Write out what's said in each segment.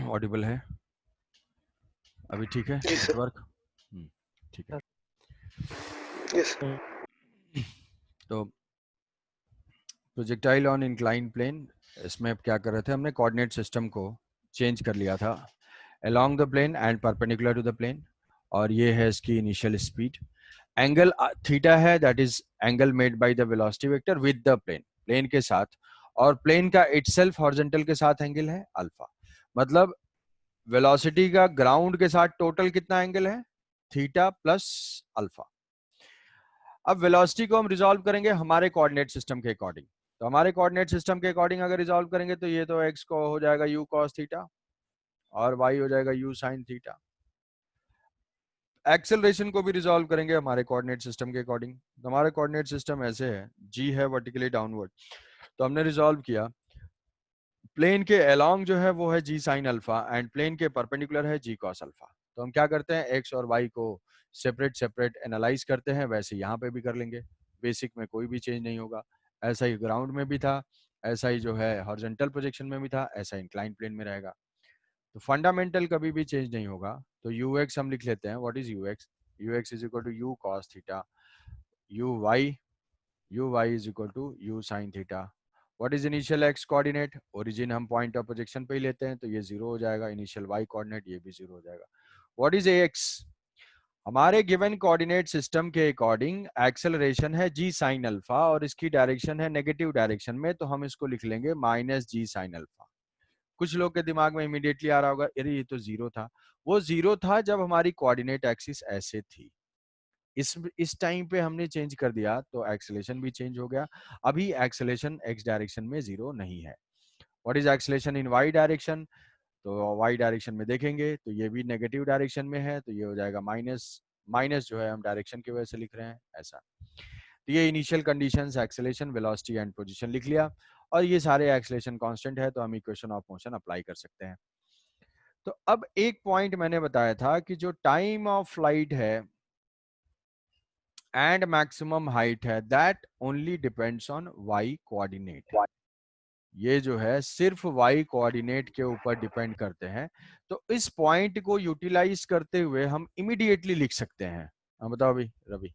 Audible है अभी? ठीक है जी सर। नेटवर्क? ठीक है। यस। तो प्रोजेक्टाइल ऑन इंक्लाइन प्लेन, इसमें अब क्या कर रहे थे, हमने कोऑर्डिनेट सिस्टम को चेंज कर लिया था along the plane and perpendicular to the plane, और ये है इसकी इनिशियल स्पीड। एंगल थीटा है, that is angle made by the velocity vector with the plane, plane के साथ, और प्लेन का इटसेल्फ हॉरिजॉन्टल के साथ एंगल है अल्फा। मतलब वेलोसिटी का ग्राउंड के साथ टोटल कितना एंगल है? Theta plus alpha. अब वेलोसिटी को हम रिजॉल्व करेंगे हमारे कोऑर्डिनेट सिस्टम के अकॉर्डिंग। तो हमारे कोऑर्डिनेट सिस्टम के अकॉर्डिंग अगर रिजॉल्व करेंगे तो ये तो x को हो जाएगा u cos थीटा और y हो जाएगा u sin थीटा। एक्सेलरेशन को भी रिजॉल्व करेंगे हमारे कोऑर्डिनेट सिस्टम के अकॉर्डिंग। तो हमारे कोऑर्डिनेट सिस्टम ऐसे है, g है वर्टिकली डाउनवर्ड, तो हमने रिजॉल्व किया प्लेन के अलोंग जो है वो है g sin alpha and plane के परपेंडिकुलर है g cos अल्फा। तो हम क्या करते हैं, x और y को सेपरेट सेपरेट एनालाइज करते हैं, वैसे यहाँ पे भी कर लेंगे, बेसिक में कोई भी चेंज नहीं होगा। ऐसा ही ग्राउंड में भी था, ऐसा ही जो है हॉरिजॉन्टल प्रोजेक्शन में भी था, ऐसा इंक्लाइन प्लेन में रहेगा। तो फंडामेंटल कभी भी चेंज नहीं होगा। तो ux हम लिख लेते हैं, what is ux? ux is equal to u cos theta, uy is equal to u sin theta. What is initial x coordinate? Origin हम पॉइंट ऑफ प्रोजेक्शन पे ही लेते हैं, तो ये 0 हो जाएगा। इनिशियल y कोऑर्डिनेट ये भी 0 हो जाएगा। What is ax? हमारे गिवन कोऑर्डिनेट सिस्टम के अकॉर्डिंग एक्सेलरेशन है g sin अल्फा और इसकी डायरेक्शन है नेगेटिव डायरेक्शन में, तो हम इसको लिख लेंगे माइनस g sin अल्फा। कुछ लोग के दिमाग में इमीडिएटली आ रहा होगा, अरे ये तो 0 था। वो 0 था जब हमारी कोऑर्डिनेट एक्सिस ऐसे थी। इस टाइम पे हमने चेंज कर दिया तो एक्सेलरेशन भी चेंज हो गया। अभी एक्सेलरेशन x डायरेक्शन में 0 नहीं है। What is acceleration in y direction? तो y डायरेक्शन में देखेंगे तो ये भी नेगेटिव डायरेक्शन में है, तो ये हो जाएगा माइनस। माइनस जो है हम डायरेक्शन की वजह से लिख रहे हैं ऐसा। तो ये initial conditions, acceleration, velocity and position लिख लिया, और ये सारे एक्सेलरेशन कांस्टेंट है, तो हम इक्वेशन ऑफ मोशन अप्लाई कर सकते हैं। तो अब एक पॉइंट मैंने बताया था कि जो टाइम ऑफ फ्लाइट है एंड मैक्सिमम हाइट है, that only depends on y coordinate. ये जो है सिर्फ y कोऑर्डिनेट के ऊपर डिपेंड करते हैं। तो इस पॉइंट को यूटिलाइज करते हुए हम इमीडिएटली लिख सकते हैं। हाँ बताओ अभी रवि।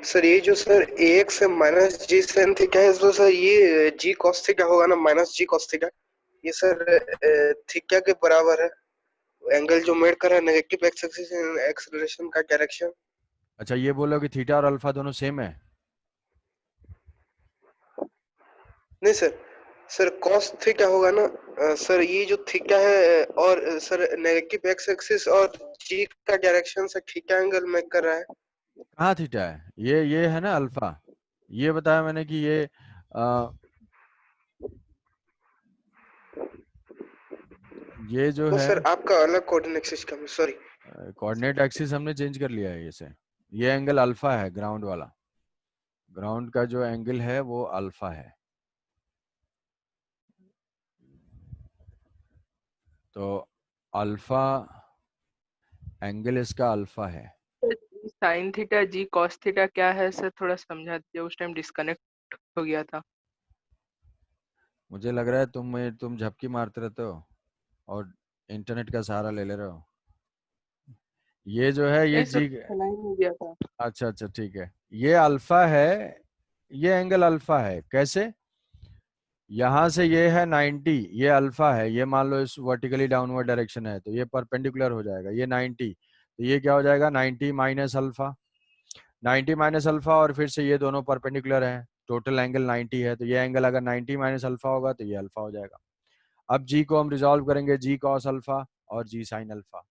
सर ये जो सर ax माइनस जी sin थीटा है, तो सर ये g cos थीटा होगा ना, माइनस g cos थीटा। ये सर थीटा के बराबर है। एंगल जो मेड कर रहा है नेगेटिव एक्स एक्सिस एक्सेलरेशन का डायरेक्शन। अच्छा ये बोलो कि थीटा और अल्फा दोनों सेम है? नहीं सर, सर cos थीटा होगा ना। सर ये जो थीटा है और सर नेगेटिव एक्स एक्सिस और g का डायरेक्शन से थीटा एंगल मेक कर रहा है। कहाँ थीटा है? ये है ना अल्फा। ये बताया मैंने कि ये जो वो है सर आपका अलग कोऑर्डिनेट सिस्टम है, सॉरी। कोऑर्डिनेट एक्सिस हमने चेंज कर लिया है। ये एंगल अल्फा है, ग्राउंड वाला। ग्राउंड का जो एंगल है वो अल्फा है। तो अल्फा एंगल इसका अल्फा है। साइन थीटा जी कॉस थीटा क्या है सर, थोड़ा समझा दीजिए, उस टाइम डिस्कनेक्ट हो गया था। मुझे लग रहा है तुम झपकी मारते रहते हो और इंटरनेट का सहारा ले ले रहे हो। ये जो है ये नहीं सर, जी। सुना ही नहीं दिया था। अच्छा अच्छा ठीक है, ये अल्फा है, ये एंगल अल्फा है। कैसे? यहां से ये है 90, ये अल्फा है, ये मान लो इस वर्टिकली डाउनवर्ड डायरेक्शन है, तो ये परपेंडिकुलर हो जाएगा, ये 90, तो ये क्या हो जाएगा 90 माइनस अल्फा। 90 माइनस अल्फा और फिर से ये दोनों परपेंडिकुलर हैं, टोटल एंगल 90 है, तो ये एंगल अगर 90 माइनस अल्फा होगा तो ये अल्फा हो जाएगा। अब जी को हम रिजॉल्व करेंगे, जी कॉस अल्फा और g sine alpha.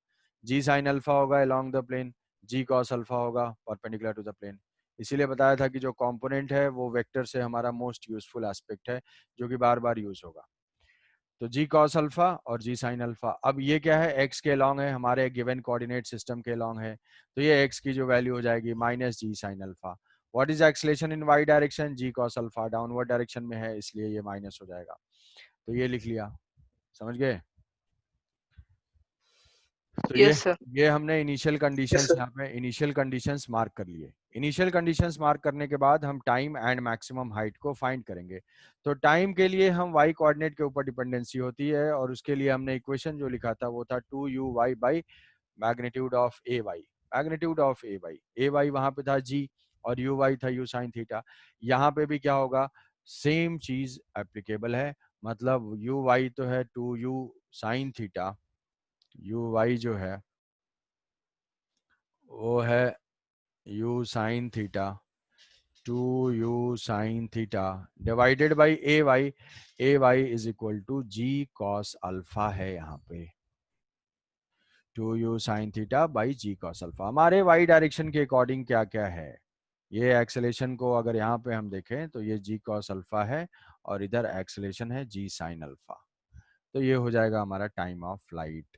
G sine alpha होगा along the plane, g cos alpha होगा परपेंडिकुलर टू द प्लेन। इसीलिए बताया था कि जो कंपोनेंट है वो वेक्टर से हमारा मोस्ट यूजफुल एस्पेक्ट है, जो कि बार बार यूज होगा। तो जी कॉस अल्फा और जी साइन अल्फा। अब ये क्या है, एक्स के अलोंग है, हमारे गिवन कोऑर्डिनेट सिस्टम के अलोंग है, तो ये एक्स की जो वैल्यू हो जाएगी minus g sine alpha. What is acceleration in y direction? G cos alpha, downward direction में है इसलिए ये माइनस हो जाएगा। तो ये लिख लिया, समझ गए? तो यस सर। ये हमने इनिशियल यस कंडीशंस, सर। यहाँ पे इनिशियल कंडीशंस मार्क कर लिए। इनिशियल कंडीशंस मार्क करने के बाद हम टाइम एंड मैक्सिमम हाइट को फाइंड करेंगे। तो टाइम के लिए हम y कोऑर्डिनेट के ऊपर डिपेंडेंसी होती है और उसके लिए हमने इक्वेशन जो लिखा था वो था 2u(y) by magnitude of a y. Magnitude of a y वहां पे था g और यू वाई था यू साइन थीटा। यहाँ पे भी क्या होगा, सेम चीज एप्लीकेबल है, मतलब यू वाई तो है 2u sine theta, you Y जो है वो है u sine theta, 2u sine theta divided by a y is equal to g cos alpha है यहाँ पे, 2u sine theta by g cos alpha. हमारे y डायरेक्शन के अकॉर्डिंग क्या क्या है, ये एक्सेलेशन को अगर यहाँ पे हम देखें तो ये जी कॉस अल्फा है और इधर एक्सेलेशन है जी साइन अल्फा। तो ये हो जाएगा हमारा time of flight.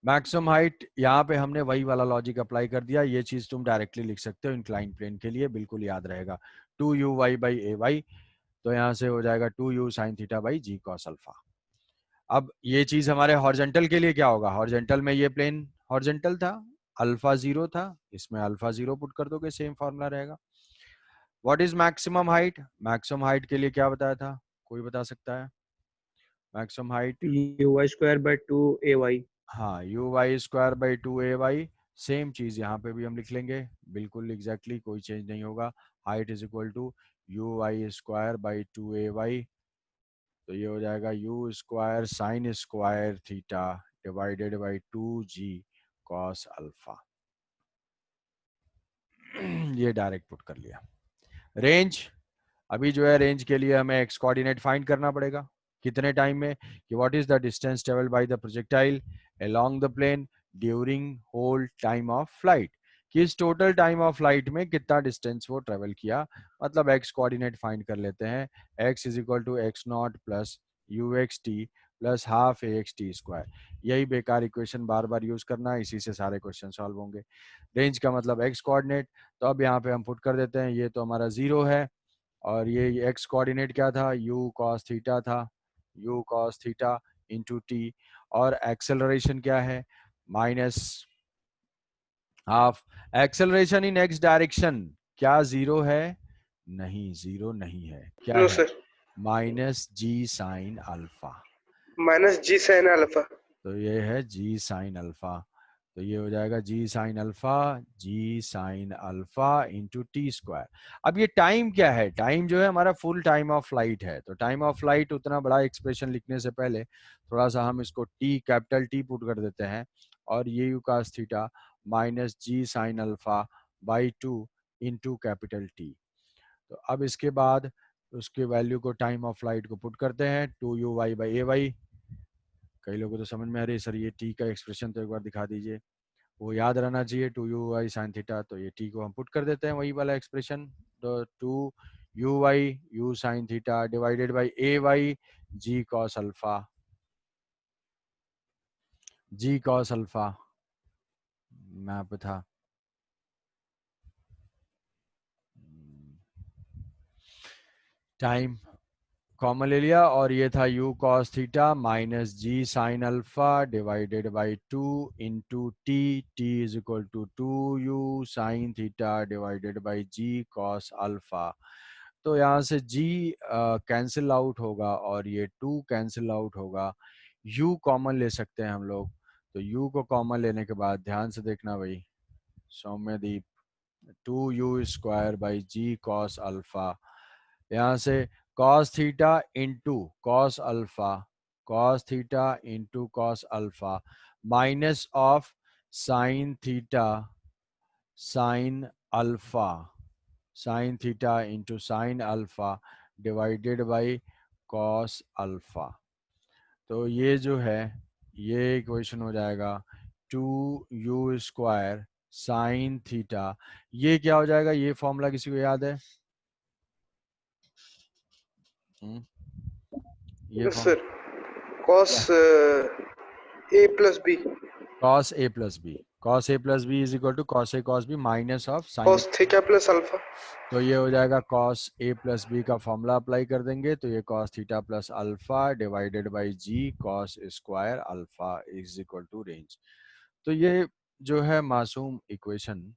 Maximum height, यहाँ पे हमने वही वाला लॉजिक अप्लाई कर दिया, ये चीज तुम डायरेक्टली लिख सकते हो इंक्लाइन प्लेन के लिए, बिल्कुल याद रहेगा 2u(y) बाई ए वाई, तो यहाँ से हो जाएगा 2u sine theta by g cos alpha. अब ये चीज हमारे हॉरिजॉन्टल के लिए क्या होगा, हॉरिजॉन्टल में ये प्लेन हॉरिजॉन्टल था, अल्फा 0 था, इसमें अल्फा 0 पुट कर दोगे, सेम फॉर्मूला रहेगा। What is maximum height, maximum height के लिए क्या बताया था, कोई बता सकता है maximum height? uy² by 2ay। हाँ, uy² by 2ay, सेम चीज यहाँ पे भी हम लिख लेंगे, बिल्कुल एग्जैक्टली कोई चेंज नहीं होगा। Height is equal to uy²by 2ay, तो ये हो जाएगा u square sine square theta divided by 2g cos alpha. ये डायरेक्ट पुट कर लिया। रेंज, अभी जो है रेंज के लिए हमें एक्स कोऑर्डिनेट फाइंड करना पड़ेगा, कितने टाइम में, कि what is the distance travelled by the projectile along the plane during whole time of flight, कि इस टोटल टाइम ऑफ फ्लाइट में कितना डिस्टेंस वो ट्रेवल किया, मतलब एक्स कोऑर्डिनेट फाइंड कर लेते हैं। X is equal to x naught plus u x t plus half a x t square. यही बेकार इक्वेशन बार बार यूज करना है, इसी से सारे क्वेश्चन सॉल्व होंगे। रेंज का मतलब एक्स कोऑर्डिनेट, तो अब यहाँ पे हम पुट कर देते हैं, ये तो हमारा 0 है और ये एक्स कोऑर्डिनेट क्या था, u cos थीटा था, u cos theta into T, और एक्सेलरेशन क्या है, minus half. Acceleration in x direction क्या 0 है, नहीं 0 नहीं है, क्या नो है, sir, minus g sine alpha, minus g sine alpha. तो ये है जी साइन अल्फा, तो ये हो जाएगा g sine alpha into t square. अब ये टाइम क्या है, टाइम जो है हमारा फुल टाइम ऑफ फ्लाइट है, तो टाइम ऑफ फ्लाइट उतना बड़ा एक्सप्रेशन लिखने से पहले थोड़ा सा हम इसको टी कैपिटल टी पुट कर देते हैं, और ये u cos theta minus g sine alpha by 2 into capital T. तो अब इसके बाद उसके वैल्यू को टाइम ऑफ फ्लाइट को पुट करते हैं, 2u(y) बाई ए वाई। कई लोगों को तो समझ में आ रही है सर ये टी का एक्सप्रेशन तो एक बार दिखा दीजिए, वो याद रहना चाहिए 2u(y) साइन थीटा, तो ये टी को हम पुट कर देते हैं वही वाला एक्सप्रेशन, तो 2u(y) u sine theta divided by a y g cos alpha, g cos alpha map था, टाइम कॉमन ले लिया और ये था u cos theta minus g sine alpha divided by 2 into t, t is equal to 2u sine theta divided by g cos alpha. तो यहाँ से g cancel out होगा और ये 2 कैंसिल आउट होगा, u कॉमन ले सकते हैं हम लोग, तो u को कॉमन लेने के बाद ध्यान से देखना भाई Soumyadeep, 2u square by g cos alpha, यहाँ से cos theta into cos alpha, cos theta into cos alpha minus of sine theta sine alpha, sine theta into sine alpha divided by cos alpha. तो ये जो है ये equation हो जाएगा 2u square sine theta, ये क्या हो जाएगा, ये फॉर्मूला किसी को याद है? ये यस फॉर्म सर, कॉस क्या, A plus B, cos a plus B, cos a plus B is equal to cos a cos b minus of sine, cos theta plus alpha. तो ये हो जाएगा cos a प्लस बी का formula apply कर देंगे, तो ये cos theta plus alpha divided by g cos square alpha is equal to range. तो ये जो है मासूम इक्वेशन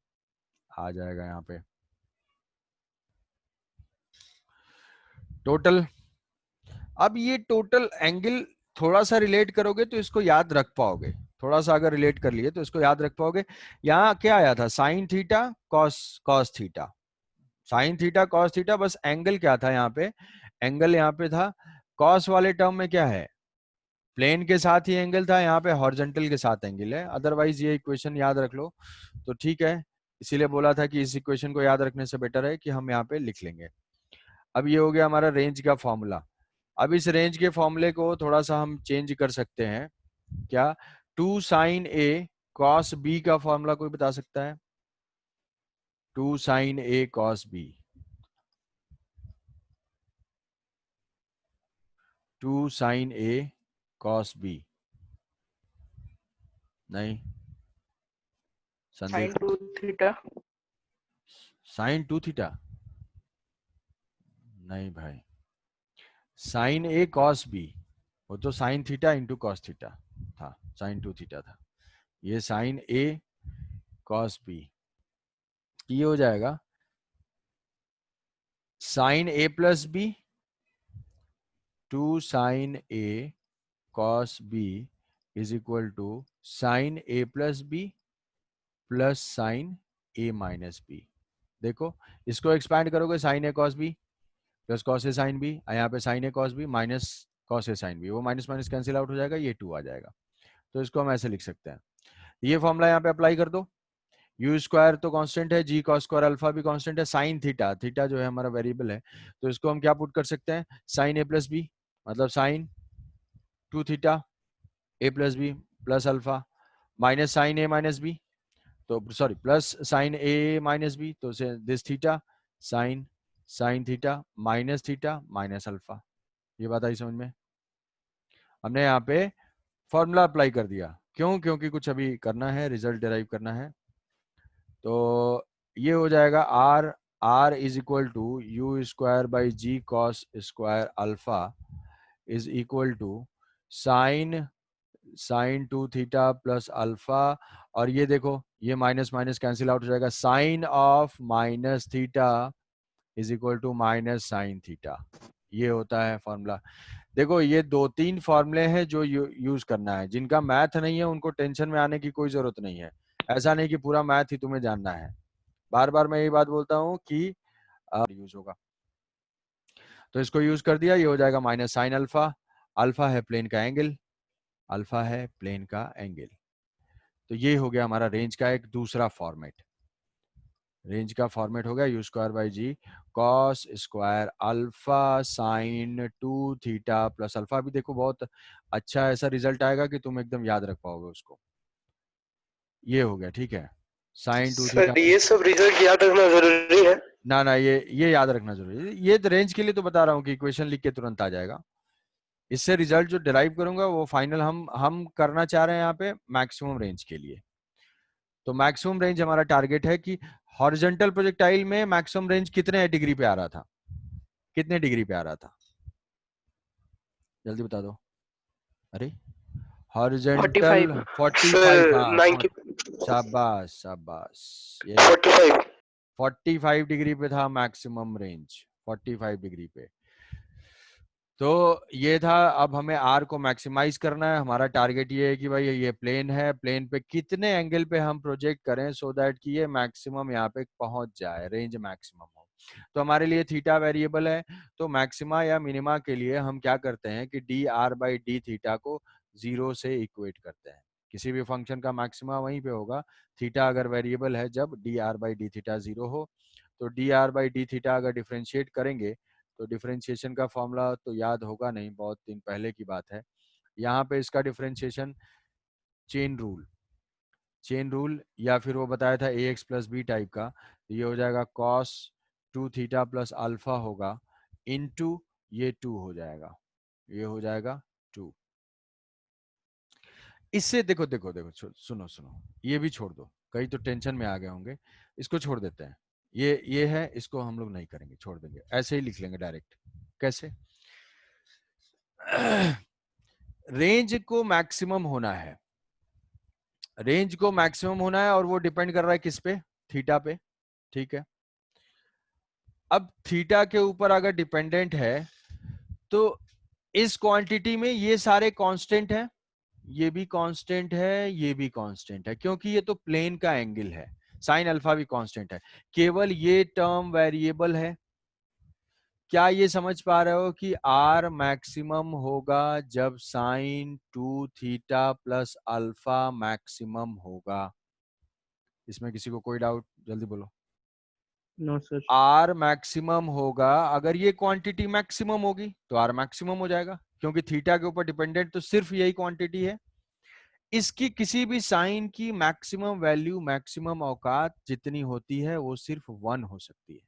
आ जाएगा यहाँ पे। टोटल, अब ये टोटल एंगल थोड़ा सा रिलेट करोगे तो इसको याद रख पाओगे, थोड़ा सा अगर रिलेट कर लिए तो इसको याद रख पाओगे। यहाँ क्या आया था, sine theta cos cos theta, sine theta cos theta, बस एंगल क्या था यहाँ पे, एंगल यहाँ पे था कॉस वाले टर्म में क्या है, प्लेन के साथ ही एंगल था, यहाँ पे हॉरिजॉन्टल के साथ एंगल है। अदरवाइज ये इक्वेशन याद रख लो तो ठीक है, इसीलिए बोला था कि इस इक्वेशन को याद रखने से बेटर है कि हम यहाँ पे लिख लेंगे। अब ये हो गया हमारा रेंज का फॉर्मूला। अब इस रेंज के फॉर्मूले को थोड़ा सा हम चेंज कर सकते हैं, क्या, 2 साइन ए कॉस बी का फॉर्मूला कोई बता सकता है? 2 sine A cos B, 2 sine A cos B, नहीं sine Sandeep, 2 theta. Sine 2 theta, नहीं भाई, साइन ए कॉस बी, वो तो sine theta into cos theta था, साइन 2 थीटा था, ये साइन ए कॉस बी, ये हो जाएगा sine A plus B, 2 sine A cos B is equal to sign A plus B plus sine A minus B. देखो इसको expand करोगे, sign A cos B plus cos A sine B, यहाँ पे sign A cos B minus cos A sine B, वो minus minus cancel out हो जाएगा, ये 2 आ जाएगा। तो इसको हम ऐसे लिख सकते हैं, ये फॉर्मूला यहाँ पे अप्लाई कर दो। यू स्क्वायर तो कांस्टेंट है, जी कॉस स्क्वायर अल्फा भी कांस्टेंट है, साइन थीटा, थीटा जो है हमारा वेरिएबल है, तो इसको हम क्या पुट कर सकते हैं, साइन ए प्लस बी, मतलब sine 2 theta A plus B plus alpha minus sine A minus B, तो sorry plus sine A minus B, तो से this theta sine sine theta minus alpha. ये बात आई समझ में? हमने यहाँ पे फॉर्मूला अप्लाई कर दिया, क्यों, क्योंकि कुछ अभी करना है, रिजल्ट डिराइव करना है। तो ये हो जाएगा R, R is equal to u square by g cos square alpha is equal to sine sine 2 theta plus alpha, और ये देखो ये माइनस माइनस कैंसिल आउट हो जाएगा, sine of minus theta is equal to minus sine theta. ये होता है formula. देखो ये 2-3 फॉर्मूले हैं जो यूज करना है, जिनका मैथ नहीं है उनको टेंशन में आने की कोई जरूरत नहीं है, ऐसा नहीं कि पूरा मैथ ही तुम्हें जानना है। बार बार मैं यही बात बोलता हूँ कि यूज होगा, तो इसको यूज कर दिया, ये हो जाएगा माइनस साइन अल्फा, अल्फा है प्लेन का एंगल, अल्फा है प्लेन का एंगल। तो ये हो गया हमारा रेंज का एक दूसरा फॉर्मेट, रेंज का फॉर्मेट हो गया u square by g cos square alpha sine 2 theta plus alpha. अभी देखो बहुत अच्छा ऐसा रिजल्ट आएगा कि तुम एकदम याद रख पाओगे उसको। ये हो गया, ठीक है, साइन 2 थीटा, सर ये सब रिजल्ट याद रखना जरूरी है? ना ये याद रखना जरूरी है, ये रेंज के लिए तो बता रहा हूँ कि इक्वेशन लिख के तुरंत आ जाएगा। इससे रिजल्ट जो डिराइव करूंगा वो फाइनल हम करना चाह रहे हैं यहाँ पे मैक्सिमम रेंज के लिए। तो मैक्सिमम रेंज हमारा टारगेट है कि हॉरिजॉन्टल प्रोजेक्टाइल में मैक्सिमम रेंज कितने डिग्री पे आ रहा था, कितने डिग्री पे आ रहा था, जल्दी बता दो। अरे हॉरिजॉन्टल 45। 45, सर हाँ 90, शाबाश शाबाश, ये 45। 45 डिग्री पे था मैक्सिमम रेंज, 45 डिग्री पे। तो ये था, अब हमें आर को मैक्सिमाइज करना है। हमारा टारगेट ये है कि भाई ये प्लेन है, प्लेन पे कितने एंगल पे हम प्रोजेक्ट करें सो दैट कि ये मैक्सिमम यहाँ पे पहुंच जाए, रेंज मैक्सिमम हो। तो हमारे लिए थीटा वेरिएबल है, तो मैक्सिमा या मिनिमा के लिए हम क्या करते हैं कि D R by D theta को 0 से इक्वेट करते हैं। किसी भी फंक्शन का मैक्सिमा वहीं पे होगा, थीटा अगर वेरिएबल है जब D R by D theta 0 हो। तो D R by D theta अगर डिफ्रेंशिएट करेंगे तो डिफरेंशिएशन का फॉर्मूला तो याद होगा नहीं, बहुत दिन पहले की बात है। यहाँ पे इसका differentiation chain rule, chain rule या फिर वो बताया था ए एक्स प्लस बी टाइप का, ये हो जाएगा कॉस 2 थीटा प्लस अल्फा होगा इनटू ये 2 हो जाएगा, ये हो जाएगा 2। इससे देखो देखो देखो सुनो सुनो, ये भी छोड़ दो, कई तो टेंशन में आ गए होंगे, इसको छोड़ देते हैं। ये है, इसको हम लोग नहीं करेंगे, छोड़ देंगे, ऐसे ही लिख लेंगे डायरेक्ट। कैसे? रेंज को मैक्सिमम होना है, रेंज को मैक्सिमम होना है और वो डिपेंड कर रहा है किस पे, थीटा पे, ठीक है। अब थीटा के ऊपर अगर डिपेंडेंट है तो इस क्वांटिटी में ये सारे कांस्टेंट हैं, ये भी कांस्टेंट है, ये भी कांस्टेंट है, क्योंकि ये तो प्लेन का एंगल है। साइन अल्फा भी कांस्टेंट है, केवल ये टर्म वेरिएबल है। क्या ये समझ पा रहे हो कि आर मैक्सिमम होगा जब sine 2 theta plus alpha maximum होगा? इसमें किसी को कोई डाउट? जल्दी बोलो। No sir. आर मैक्सिमम होगा अगर ये क्वांटिटी मैक्सिमम होगी तो आर मैक्सिमम हो जाएगा, क्योंकि थीटा के ऊपर डिपेंडेंट तो सिर्फ यही क्वांटिटी है। इसकी किसी भी साइन की मैक्सिमम वैल्यू, मैक्सिमम औकात जितनी होती है वो सिर्फ 1 हो सकती है।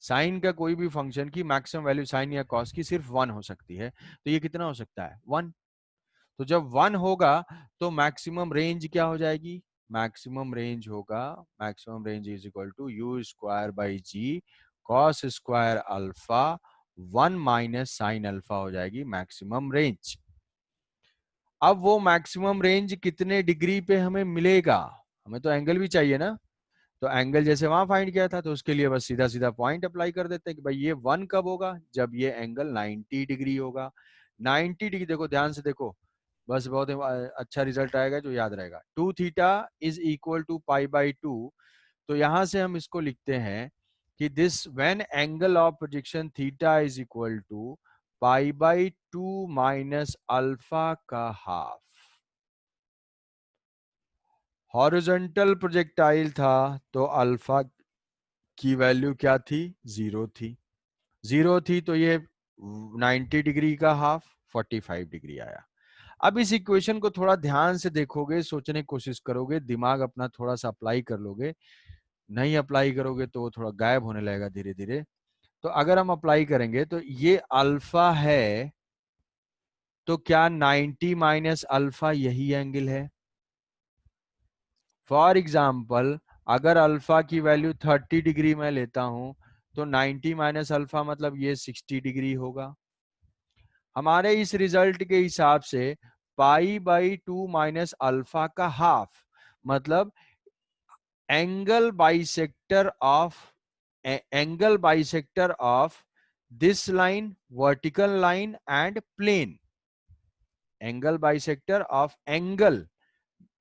साइन का कोई भी फंक्शन की मैक्सिमम वैल्यू साइन या कॉस की सिर्फ 1 हो सकती है, तो ये कितना हो सकता है? 1। तो जब 1 होगा तो मैक्सिमम रेंज क्या हो जाएगी? मैक्सिमम रेंज होगा, maximum range is equal to u square by g cos square alpha 1 minus sine alpha हो जाएगी मैक्सिमम रेंज। अब वो मैक्सिमम रेंज कितने डिग्री पे हमें मिलेगा? हमें तो एंगल भी चाहिए ना, तो एंगल जैसे वहां फाइंड किया था तो उसके लिए बस सीधा सीधा पॉइंट अप्लाई कर देते हैं कि भाई ये 1 कब होगा? जब ये एंगल 90 डिग्री होगा। 90 डिग्री, देखो ध्यान से देखो, बस बहुत अच्छा रिजल्ट आएगा जो याद रहेगा। 2 theta is equal to pi by 2, तो यहां से हम इसको लिखते हैं कि this when angle of projection theta is equal to pi by 2 minus alpha का हाफ। हॉरिजॉन्टल प्रोजेक्टाइल था तो अल्फा की वैल्यू क्या थी? 0 थी। 0 थी तो ये 90 डिग्री का हाफ 45 डिग्री आया। अब इस इक्वेशन को थोड़ा ध्यान से देखोगे, सोचने की कोशिश करोगे, दिमाग अपना थोड़ा सा अप्लाई कर लोगे। नहीं अप्लाई करोगे तो वो थोड़ा गायब होने लगेगा धीरे धीरे। तो अगर हम अप्लाई करेंगे तो ये अल्फा है, तो क्या 90 माइनस अल्फा यही एंगल है? फॉर एग्जाम्पल अगर अल्फा की वैल्यू 30 डिग्री में लेता हूं तो 90 माइनस अल्फा मतलब ये 60 डिग्री होगा। हमारे इस रिजल्ट के हिसाब से पाई बाई 2 माइनस अल्फा का हाफ मतलब angle bisector of this line, vertical line and plane. Angle bisector of angle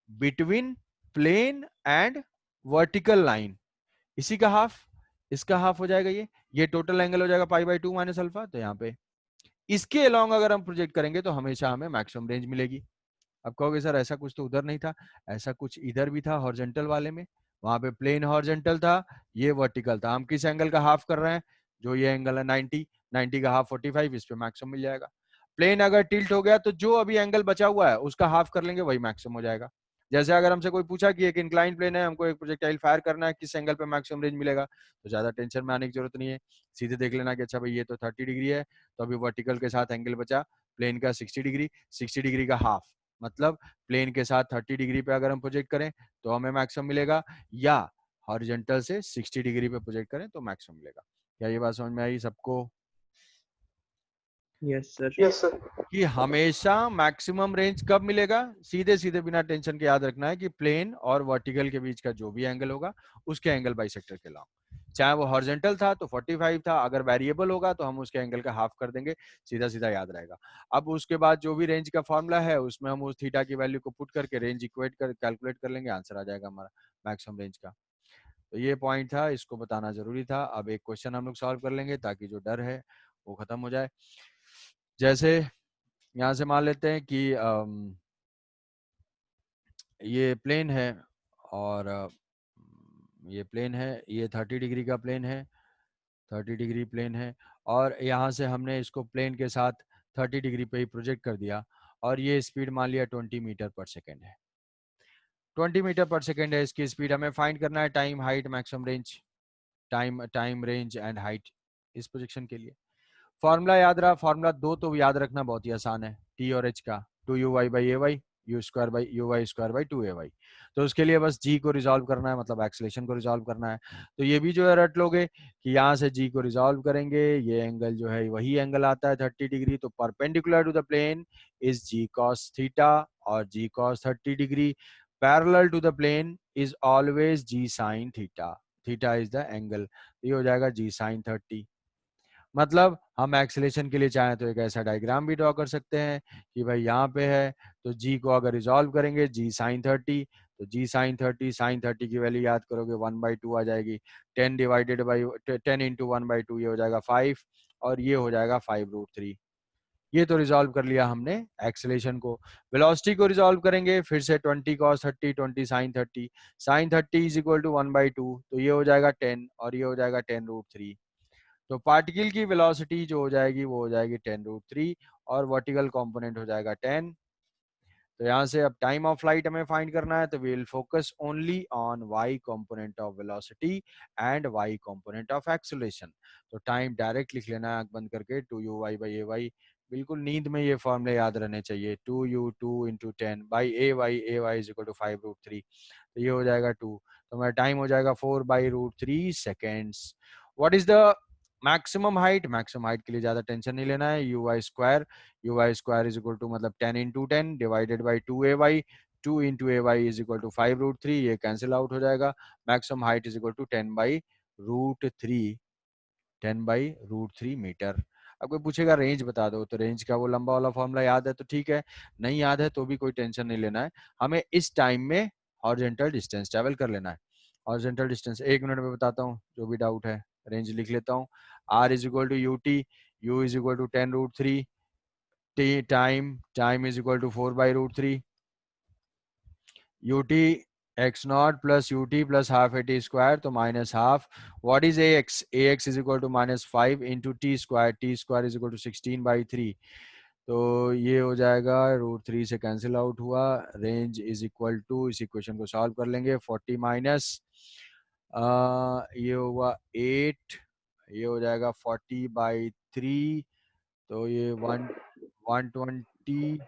between plane and vertical line, इसी का हाफ, इसका हाफ हो जाएगा। ये टोटल एंगल हो जाएगा पाई बाई 2 माइनस अल्फा। तो यहाँ पे इसके अलोंग अगर हम प्रोजेक्ट करेंगे तो हमेशा हमें मैक्सिमम रेंज मिलेगी। अब कहोगे सर ऐसा कुछ तो उधर नहीं था, ऐसा कुछ इधर भी था हॉरिजॉन्टल वाले में। वहां पे प्लेन हॉरिजॉन्टल था, ये वर्टिकल था। हम किस एंगल का हाफ कर रहे हैं? जो ये एंगल है 90, 90 का हाफ 45, इस पे मैक्सिमम मिल जाएगा। प्लेन अगर टिल्ट हो गया तो जो अभी एंगल बचा हुआ है उसका हाफ कर लेंगे, वही मैक्सिमम हो जाएगा। जैसे अगर हमसे कोई पूछा कि एक इंक्लाइन प्लेन है, हमको एक प्रोजेक्टाइल फायर करना है, किस एंगल पे मैक्सिमम रेंज मिलेगा, तो ज्यादा टेंशन में आने की जरूरत नहीं है। सीधे देख लेना कि अच्छा भाई ये तो 30 डिग्री है, तो अभी वर्टिकल के साथ एंगल बचा प्लेन का 60 डिग्री, 60 डिग्री का हाफ मतलब प्लेन के साथ 30 डिग्री पे अगर हम प्रोजेक्ट करें तो हमें मैक्सिमम मिलेगा, या हॉरिजॉन्टल से 60 डिग्री पे प्रोजेक्ट करें तो मैक्सिमम मिलेगा। क्या ये बात समझ में आई सबको? Yes sir. Yes sir. कि हमेशा मैक्सिमम रेंज कब मिलेगा? सीधे सीधे बिना टेंशन के याद रखना है कि प्लेन और वर्टिकल के बीच का जो भी एंगल होगा उसके एंगल बाइसेक्टर के लॉन्ग, चाहे वो हॉरिजॉन्टल था तो 45 था, अगर वेरिएबल होगा तो हम उसके एंगल का हाफ कर देंगे, सीधा सीधा याद रहेगा। अब उसके बाद जो भी रेंज का फॉर्मूला है उसमें हम उस थीटा की वैल्यू को पुट करके रेंज इक्वेट कर कैलकुलेट कर लेंगे, आंसर आ जाएगा हमारा मैक्सिमम रेंज का। तो ये पॉइंट था, इसको बताना जरूरी था। अब एक क्वेश्चन हम लोग सॉल्व कर लेंगे ताकि जो डर है वो खत्म हो जाए। जैसे यहाँ से मान लेते हैं कि ये प्लेन है और ये प्लेन है, ये 30 डिग्री का प्लेन है, 30 डिग्री प्लेन है, और यहाँ से हमने इसको प्लेन के साथ 30 डिग्री पे ही प्रोजेक्ट कर दिया, और ये स्पीड मान लिया 20 मीटर पर सेकेंड है। 20 मीटर पर सेकेंड है इसकी स्पीड। हमें फाइंड करना है time, height, maximum range, time range and height इस प्रोजेक्शन के लिए। फॉर्मूला याद रहा, फॉर्मूला 2 तो याद रखना बहुत ही आसान है, टी और एच का, 2 uy by a y, u square by u y square by 2ay। तो उसके लिए बस g को रिजॉल्व करना है, मतलब एक्सेलेरेशन को रिजॉल्व करना है। तो ये भी जो है रट लोगे कि यहाँ से g को रिजॉल्व करेंगे, ये एंगल जो है वही एंगल आता है 30 डिग्री, तो perpendicular to the plane is g cos theta और g cos 30 degree, parallel to the plane is always g sine theta, theta is the angle, ये हो जाएगा जी साइन 30। मतलब हम एक्सेलेरेशन के लिए चाहें तो एक ऐसा डायग्राम भी ड्रॉ कर सकते हैं कि भाई यहाँ पे है तो जी को अगर रिजॉल्व करेंगे जी साइन 30, तो जी साइन 30, साइन 30 की वैल्यू याद करोगे 1/2 आ जाएगी, 10 डिवाइडेड बाई 10 इंटू 1/2 ये हो जाएगा 5, और ये हो जाएगा 5√3। ये तो रिजॉल्व कर लिया हमने एक्सेलेरेशन को। वेलोसिटी को रिजॉल्व करेंगे फिर से 20 cos 30, 20 sin 30, sin 30 is equal to 1/2, तो ये हो जाएगा 10 और ये हो जाएगा 10√3। तो पार्टिकल की वेलोसिटी जो हो जाएगी वो हो जाएगी 10√3 और वर्टिकल कंपोनेंट हो जाएगा 10। तो यहाँ से अब टाइम ऑफ फ्लाइट हमें फाइंड करना है, तो we will focus only on y component of velocity and y component of acceleration. तो टाइम डायरेक्ट लिख लेना है आंख बंद करके, 2u/ay, बिल्कुल नींद में ये फॉर्मूले याद रहने चाहिए, 2u2 × 10 by ay is equal to 5√3, तो ये हो जाएगा 2, तो मेरा टाइम हो जाएगा 4/√3 seconds. What is the maximum height? Maximum height के लिए ज्यादा टेंशन नहीं लेना है, uy स्क्वायर इज इक्वल टू मतलब 10 × 10 divided by 2ay, 2 × ay is equal to 5√3, ये कैंसिल आउट हो जाएगा। Maximum height is equal to 10/√3, 10/√3 metre. अब कोई पूछेगा रेंज बता दो, तो रेंज का वो लंबा वाला फॉर्मूला याद है तो ठीक है, नहीं याद है तो भी कोई टेंशन नहीं लेना है, हमें इस टाइम में हॉरिजॉन्टल डिस्टेंस ट्रेवल कर लेना है। हॉरिजॉन्टल डिस्टेंस 1 मिनट में बताता हूँ, जो भी डाउट है। रेंज लिख लेता हूँ, r is equal to ut, u is equal to 10√3, t time is equal to 4/√3, ut x naught plus ut plus half at square, तो minus half. What is ax? Ax is equal to -5 into t square, t square is equal to 16/3, तो ये हो जाएगा √3 से cancel out हुआ। Range is equal to, इस equation को solve कर लेंगे, 40 माइनस ये हुआ 8, ये हो जाएगा 40/3, तो ये 120,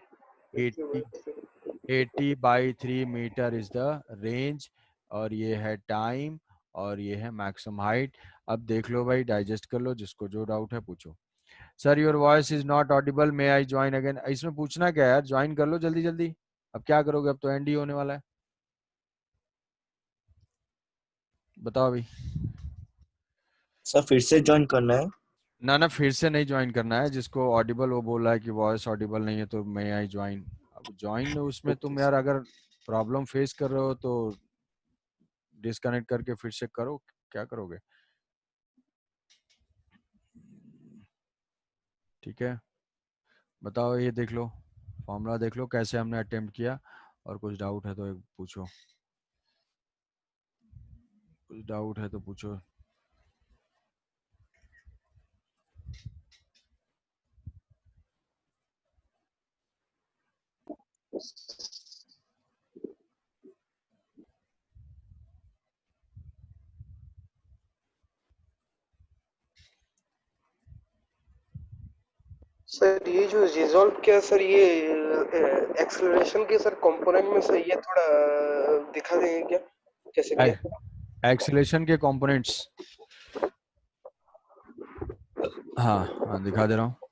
80/3 मीटर इज द रेंज, और ये है टाइम और ये है मैक्सिमम हाइट। अब देख लो भाई, डाइजेस्ट कर लो, जिसको जो डाउट है पूछो। Sir your voice is not Audible, may I join again? इसमें पूछना क्या है यार, ज्वाइन कर लो जल्दी जल्दी। अब क्या करोगे, अब तो एंड ही होने वाला है, बताओ अभी। सर फिर से ज्वाइन करना है? ना ना, फिर से नहीं ज्वाइन करना है, जिसको ऑडिबल वो बोल रहा है कि वॉइस ऑडिबल नहीं है तो मे आई ज्वाइन। अब ज्वाइन उसमें तुम यार अगर प्रॉब्लम फेस कर रहे हो तो डिस्कनेक्ट करके फिर से करो, क्या करोगे? ठीक है, बताओ, ये देख लो फॉर्मूला, देख लो कैसे हमने अटेम्प्ट किया, और कुछ डाउट है तो एक पूछो, कुछ डाउट है तो पूछो। सर ये जो रिजॉल्व किया सर, ये एक्सेलरेशन के सर कंपोनेंट में सर ये थोड़ा दिखा देंगे क्या, कैसे किया? एक्सेलेरेशन के कंपोनेंट्स, हाँ हाँ दिखा दे रहा हूँ।